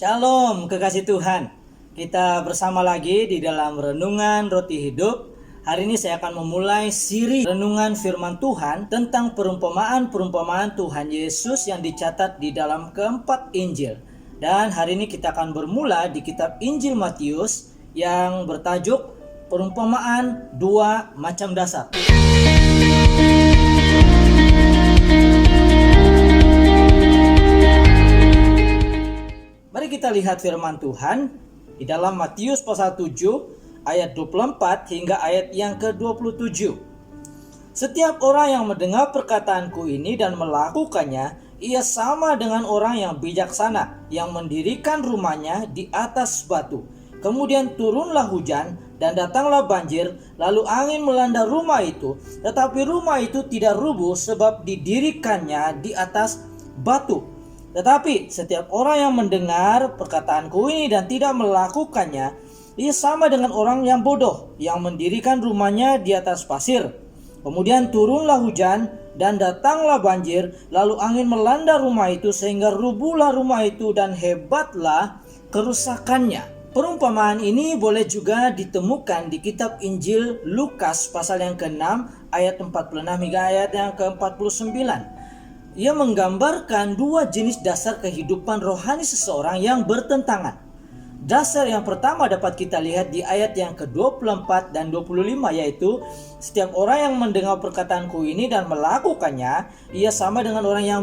Shalom, kekasih Tuhan. Kita bersama lagi di dalam Renungan Roti Hidup. Hari ini saya akan memulai siri Renungan Firman Tuhan tentang perumpamaan-perumpamaan Tuhan Yesus yang dicatat di dalam keempat Injil. Dan hari ini kita akan bermula di kitab Injil Matius yang bertajuk Perumpamaan Dua Macam Dasar. Mari kita lihat firman Tuhan di dalam Matius pasal 7 ayat 24 hingga ayat yang ke-27. Setiap orang yang mendengar perkataanku ini dan melakukannya, ia sama dengan orang yang bijaksana yang mendirikan rumahnya di atas batu. Kemudian turunlah hujan dan datanglah banjir, lalu angin melanda rumah itu, tetapi rumah itu tidak rubuh sebab didirikannya di atas batu. Tetapi setiap orang yang mendengar perkataanku ini dan tidak melakukannya, ia sama dengan orang yang bodoh yang mendirikan rumahnya di atas pasir. Kemudian turunlah hujan dan datanglah banjir, lalu angin melanda rumah itu sehingga rubuhlah rumah itu dan hebatlah kerusakannya. Perumpamaan ini boleh juga ditemukan di kitab Injil Lukas pasal yang ke-6 ayat 46 hingga ayat yang ke-49. Ia menggambarkan dua jenis dasar kehidupan rohani seseorang yang bertentangan. Dasar yang pertama dapat kita lihat di ayat yang ke-24 dan 25, yaitu setiap orang yang mendengar perkataanku ini dan melakukannya, ia sama dengan orang yang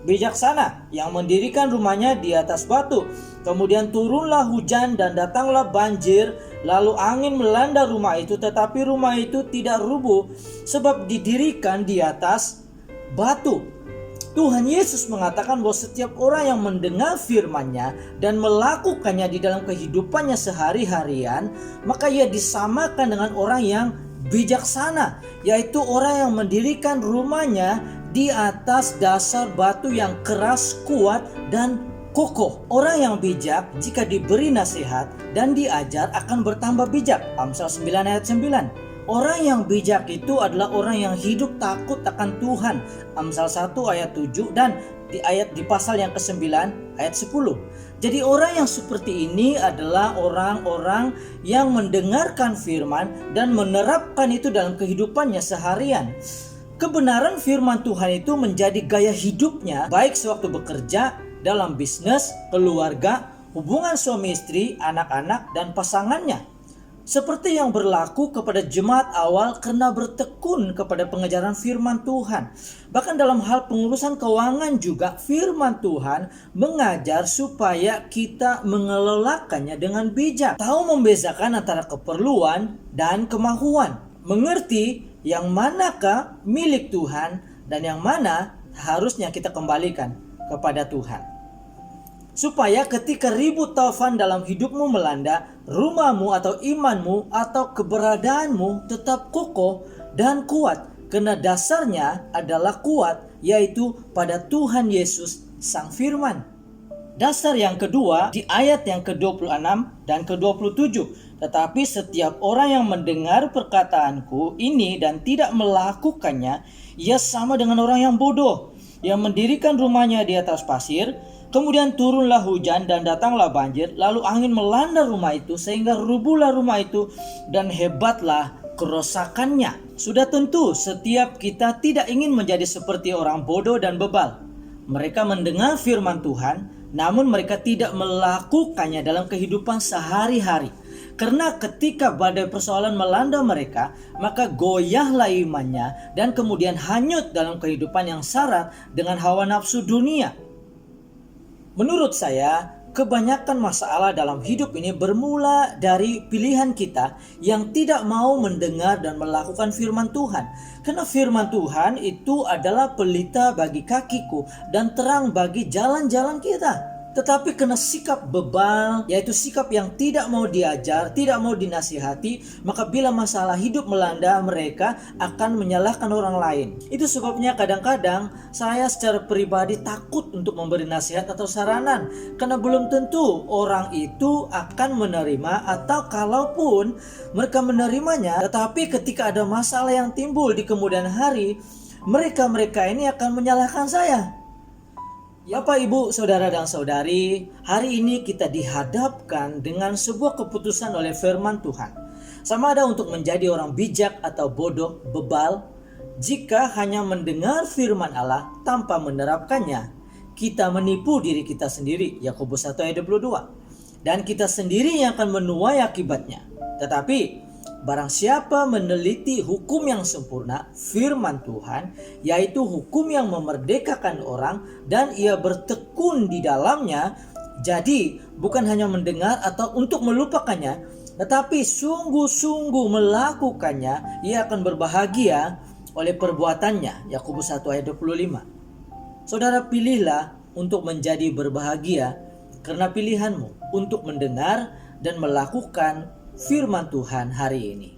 bijaksana yang mendirikan rumahnya di atas batu. Kemudian turunlah hujan dan datanglah banjir, lalu angin melanda rumah itu, tetapi rumah itu tidak rubuh sebab didirikan di atas batu. Tuhan Yesus mengatakan bahwa setiap orang yang mendengar firman-Nya dan melakukannya di dalam kehidupannya sehari-harian, maka ia disamakan dengan orang yang bijaksana, yaitu orang yang mendirikan rumahnya di atas dasar batu yang keras, kuat, dan kokoh. Orang yang bijak jika diberi nasihat dan diajar akan bertambah bijak. Amsal 9 ayat 9. Orang yang bijak itu adalah orang yang hidup takut akan Tuhan. Amsal 1 ayat 7 dan di pasal yang ke-9 ayat 10. Jadi orang yang seperti ini adalah orang-orang yang mendengarkan firman dan menerapkan itu dalam kehidupannya seharian. Kebenaran firman Tuhan itu menjadi gaya hidupnya, baik sewaktu bekerja, dalam bisnis, keluarga, hubungan suami istri, anak-anak, dan pasangannya. Seperti yang berlaku kepada jemaat awal karena bertekun kepada pengajaran firman Tuhan. Bahkan dalam hal pengurusan keuangan juga firman Tuhan mengajar supaya kita mengelolakannya dengan bijak. Tahu membedakan antara keperluan dan kemauan. Mengerti yang manakah milik Tuhan dan yang mana harusnya kita kembalikan kepada Tuhan. Supaya ketika ribut taufan dalam hidupmu melanda, rumahmu atau imanmu atau keberadaanmu tetap kokoh dan kuat. Karena dasarnya adalah kuat, yaitu pada Tuhan Yesus Sang Firman. Dasar yang kedua di ayat yang ke-26 dan ke-27. Tetapi setiap orang yang mendengar perkataanku ini dan tidak melakukannya, ia sama dengan orang yang bodoh, yang mendirikan rumahnya di atas pasir. Kemudian turunlah hujan dan datanglah banjir, lalu angin melanda rumah itu sehingga rubuhlah rumah itu dan hebatlah kerusakannya. Sudah tentu setiap kita tidak ingin menjadi seperti orang bodoh dan bebal. Mereka mendengar firman Tuhan, namun mereka tidak melakukannya dalam kehidupan sehari-hari. Karena ketika badai persoalan melanda mereka, maka goyahlah imannya dan kemudian hanyut dalam kehidupan yang syarat dengan hawa nafsu dunia. Menurut saya, kebanyakan masalah dalam hidup ini bermula dari pilihan kita yang tidak mau mendengar dan melakukan firman Tuhan. Karena firman Tuhan itu adalah pelita bagi kakiku dan terang bagi jalan-jalan kita. Tetapi kena sikap bebal, yaitu sikap yang tidak mau diajar, tidak mau dinasihati, maka bila masalah hidup melanda mereka akan menyalahkan orang lain. Itu sebabnya kadang-kadang saya secara pribadi takut untuk memberi nasihat atau saranan, karena belum tentu orang itu akan menerima, atau kalaupun mereka menerimanya, tetapi ketika ada masalah yang timbul di kemudian hari, mereka ini akan menyalahkan saya. Ya Bapak, Ibu, Saudara dan Saudari, hari ini kita dihadapkan dengan sebuah keputusan oleh firman Tuhan. Sama ada untuk menjadi orang bijak atau bodoh, bebal, jika hanya mendengar firman Allah tanpa menerapkannya, kita menipu diri kita sendiri. Yakobus 1 ayat 22. Dan kita sendiri yang akan menuai akibatnya. Tetapi barang siapa meneliti hukum yang sempurna, firman Tuhan, yaitu hukum yang memerdekakan orang, dan ia bertekun di dalamnya, jadi bukan hanya mendengar atau untuk melupakannya, tetapi sungguh-sungguh melakukannya, ia akan berbahagia oleh perbuatannya. Yakobus 1 ayat 25. Saudara, pilihlah untuk menjadi berbahagia karena pilihanmu untuk mendengar dan melakukan firman Tuhan hari ini.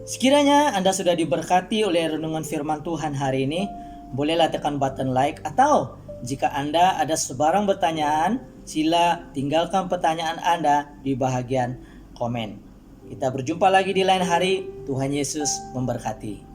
Sekiranya Anda sudah diberkati oleh renungan firman Tuhan hari ini, bolehlah tekan button like, atau jika Anda ada sebarang pertanyaan, sila tinggalkan pertanyaan Anda di bagian komen. Kita berjumpa lagi di lain hari. Tuhan Yesus memberkati.